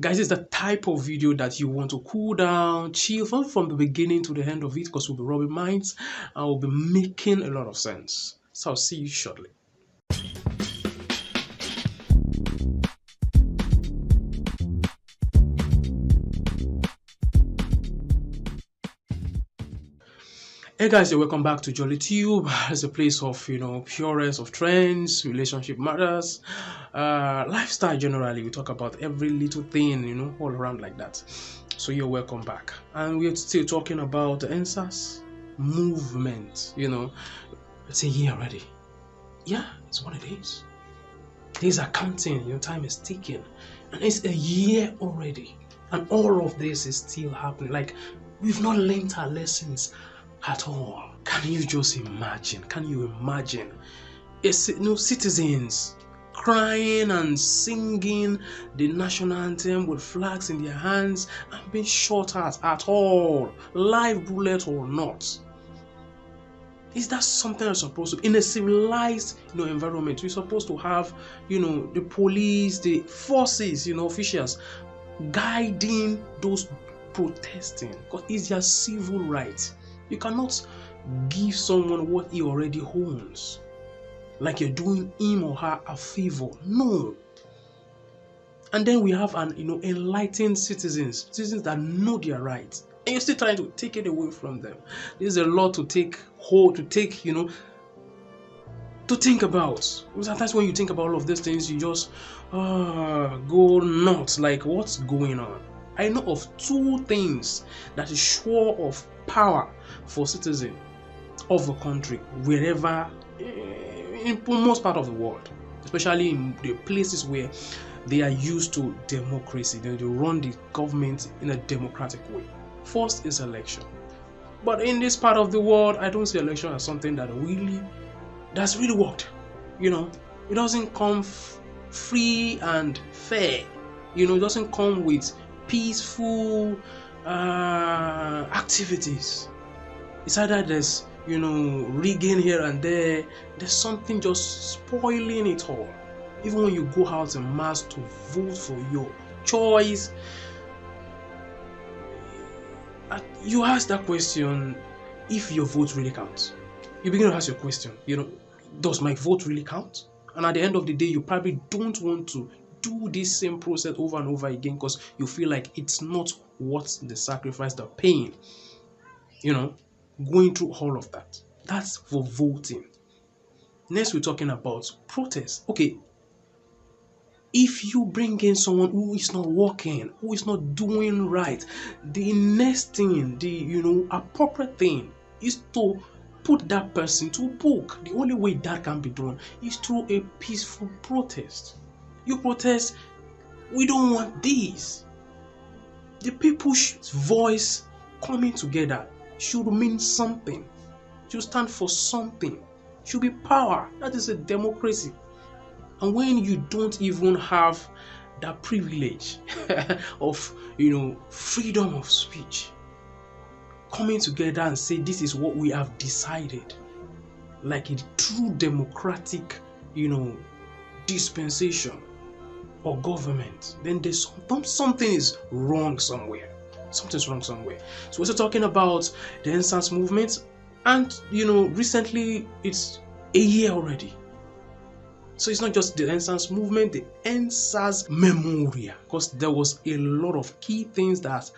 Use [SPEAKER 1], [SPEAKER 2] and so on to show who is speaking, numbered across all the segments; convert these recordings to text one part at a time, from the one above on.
[SPEAKER 1] Guys, it's the type of video that you want to cool down, chill from the beginning to the end of it, because we'll be rubbing minds and we'll be making a lot of sense. So I'll see you shortly. Hey guys, welcome back to JollyTube. It's a place of, purest of trends, relationship matters, lifestyle generally. We talk about every little thing, all around like that. So you're welcome back. And we're still talking about the End Sars movement, It's a year already. Yeah, it's what it is. Days are counting, time is ticking. And it's a year already. And all of this is still happening. Like, we've not learned our lessons at all. Can you just imagine? Can you imagine? Citizens crying and singing the national anthem with flags in their hands and being shot at all, live bullet or not. Is that something that's supposed to, in a civilized environment, we're supposed to have the police, the forces, officials guiding those protesting, because it's their civil right. You cannot give someone what he already owns, like you're doing him or her a favor. No. And then we have enlightened citizens that know their rights, and you're still trying to take it away from them. There's a lot to think about. Sometimes when you think about all of these things, you just go nuts. Like, what's going on? I know of two things that is sure of power for citizens of a country, wherever, in most part of the world, especially in the places where they are used to democracy. They run the government in a democratic way. First is election. But in this part of the world, I don't see election as something that's really worked. It doesn't come free and fair. It doesn't come with peaceful activities. It's either there's rigging here and there. There's something just spoiling it all. Even when you go out en mass to vote for your choice, you ask that question: if your vote really counts, you begin to ask your question, does my vote really count? And at the end of the day, you probably don't want to do this same process over and over again, because you feel like it's not worth the sacrifice, the pain, going through all of that. That's for voting. Next, we're talking about protest. Okay, if you bring in someone who is not working, who is not doing right, the next thing, the appropriate thing is to put that person to book. The only way that can be done is through a peaceful protest. You protest, we don't want this. The people's voice coming together should mean something, should stand for something, should be power. That is a democracy. And when you don't even have that privilege of freedom of speech, coming together and say this is what we have decided, like a true democratic dispensation or government, then there's something is wrong somewhere. Something's wrong somewhere. So we're still talking about the End Sars movement, and recently it's a year already. So it's not just the End Sars movement, the End Sars memorial, because there was a lot of key things that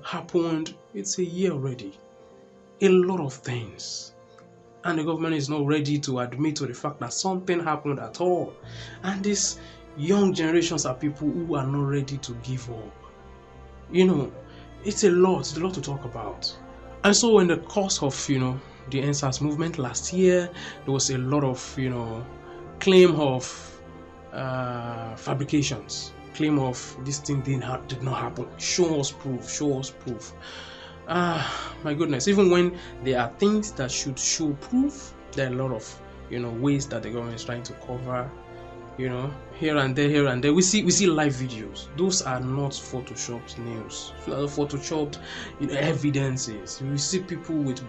[SPEAKER 1] happened. It's a year already. A lot of things. And the government is not ready to admit to the fact that something happened at all. And these young generations are people who are not ready to give up. It's a lot to talk about. And so in the course of the End Sars movement last year, there was a lot of claim of fabrications, claim of this thing did not happen. Show us proof. My goodness, even when there are things that should show proof, there are a lot of ways that the government is trying to cover, here and there. We see live videos. Those are not photoshopped news, photoshopped evidences. We see people with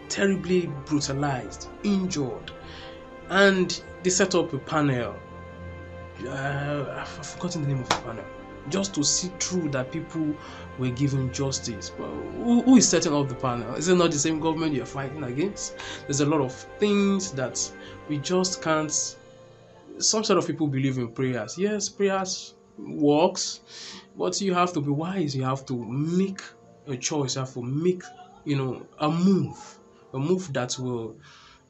[SPEAKER 1] terribly brutalized, injured, and they set up a panel. I've forgotten the name of the panel. just to see through that people were given justice. But who is setting up the panel? Is it not the same government you're fighting against? There's a lot of things that we just can't. Some sort of people believe in prayers. Yes, prayers works, but you have to be wise. You have to make a choice. You have to make, a move that will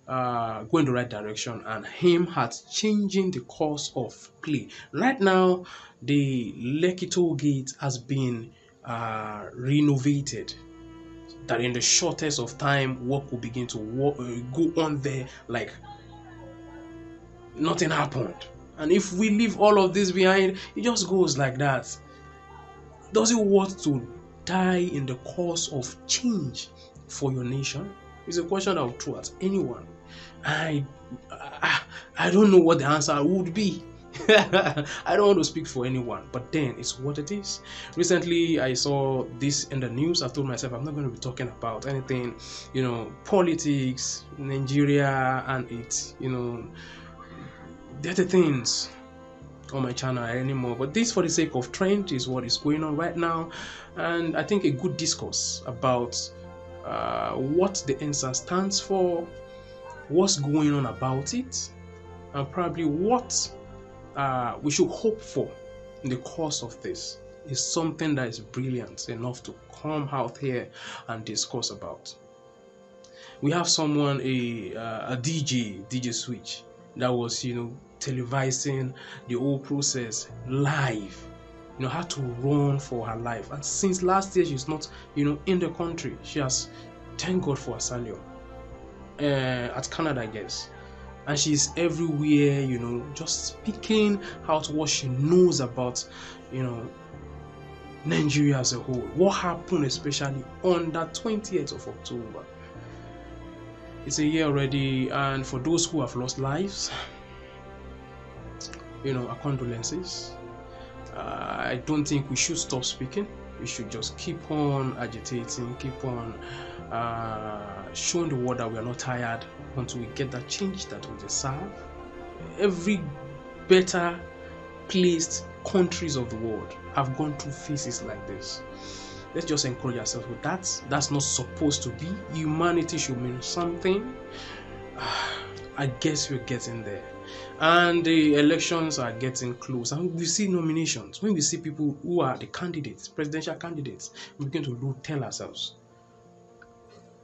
[SPEAKER 1] go in the right direction and aim at changing the course of play. Right now, the Lekki toll gate has been renovated. That in the shortest of time, work will begin to go on there like nothing happened. And if we leave all of this behind, it just goes like that. Does it want to die in the course of change for your nation? It's a question I would throw at anyone. I don't know what the answer would be. I don't want to speak for anyone, but then it's what it is. Recently, I saw this in the news. I told myself I'm not going to be talking about anything, politics, Nigeria, and it, dirty things on my channel anymore. But this, for the sake of trend, is what is going on right now, and I think a good discourse about what the End Sars stands for, what's going on about it, and probably what we should hope for in the course of this is something that is brilliant enough to come out here and discuss about. We have someone, a DJ Switch, that was, televising the whole process live. Had to run for her life, and since last year she's not, in the country. She has, thank God for asylum at Canada, I guess, and she's everywhere, just speaking out what she knows about, Nigeria as a whole. What happened, especially on that 20th of October. It's a year already, and for those who have lost lives, our condolences. I don't think we should stop speaking. We should just keep on agitating, keep on showing the world that we are not tired until we get that change that we deserve. Every better placed countries of the world have gone through phases like this. Let's just encourage ourselves with that. That's not supposed to be. Humanity should mean something. I guess we're getting there. And the elections are getting close, and we see nominations. When we see people who are the candidates, presidential candidates, we begin to tell ourselves,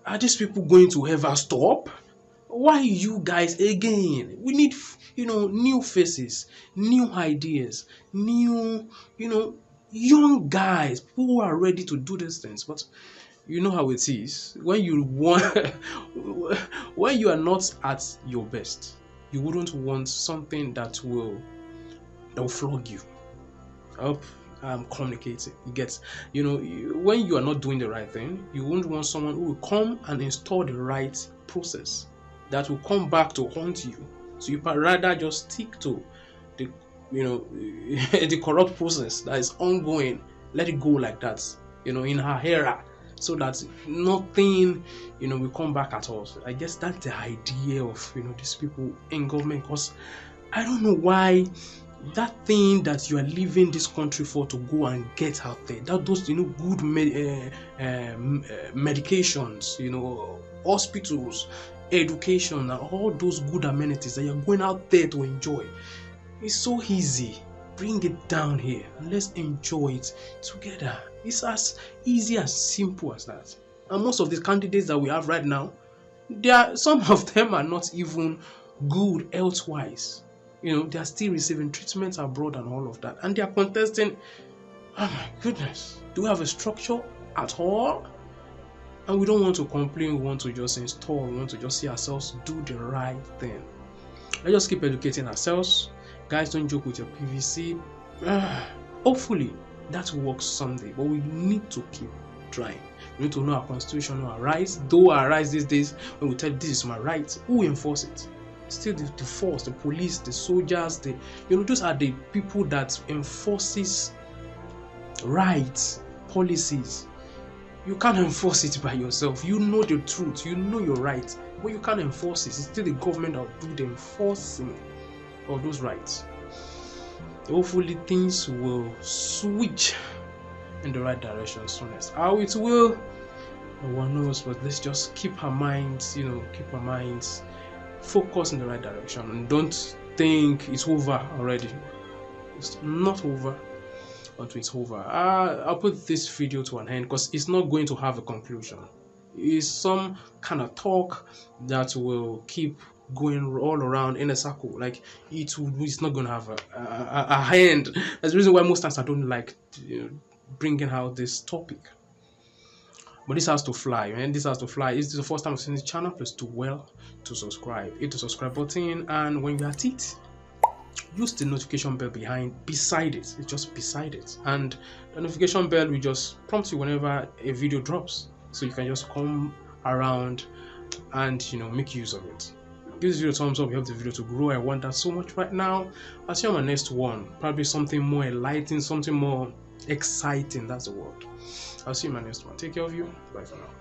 [SPEAKER 1] are these people going to ever stop? Why you guys again? We need, new faces, new ideas, new, young guys who are ready to do these things. But you know how it is when you when you are not at your best. You wouldn't want something that will flog you. I hope I'm communicating. You get, when you are not doing the right thing, you wouldn't want someone who will come and install the right process that will come back to haunt you. So you rather just stick to the, the corrupt process that is ongoing. Let it go like that, in her era, so that nothing, will come back at all. So I guess that's the idea of, these people in government, because I don't know why that thing that you are leaving this country for to go and get out there, that those, good medications, hospitals, education, and all those good amenities that you're going out there to enjoy. It's so easy. Bring it down here and let's enjoy it together. It's as easy and simple as that. And most of the candidates that we have right now, some of them are not even good health-wise. They are still receiving treatments abroad and all of that, and they are contesting. Oh my goodness, do we have a structure at all? And we don't want to complain. We want to just install. We want to just see ourselves do the right thing. Let's just keep educating ourselves. Guys, don't joke with your PVC. Hopefully that works someday, but we need to keep trying. We need to know our constitution, know our rights. Though our rights these days, when we tell this is my right, who enforce it? Still the force, the police, the soldiers, those are the people that enforces rights, policies. You can't enforce it by yourself. You know the truth, you know your right, but you can't enforce it. It's still the government that will do the enforcing of those rights. Hopefully things will switch in the right direction soonest. How it will, no one knows, but let's just keep our minds, keep our minds focused in the right direction, and don't think it's over already. It's not over until it's over. I'll put this video to an end because it's not going to have a conclusion. It's some kind of talk that will keep going all around in a circle. Like it's not going to have a end. That's the reason why most times I don't like bringing out this topic. But this has to fly, man. This has to fly. If this is the first time seeing this channel, please do well to subscribe. Hit the subscribe button, and when you're at it, use the notification bell beside it. It's just beside it, and the notification bell will just prompt you whenever a video drops, so you can just come around and make use of it. Give this video a thumbs up. Help the video to grow. I want that so much right now. I'll see you on my next one. Probably something more enlightening, something more exciting. That's the word. I'll see you in my next one. Take care of you. Bye for now.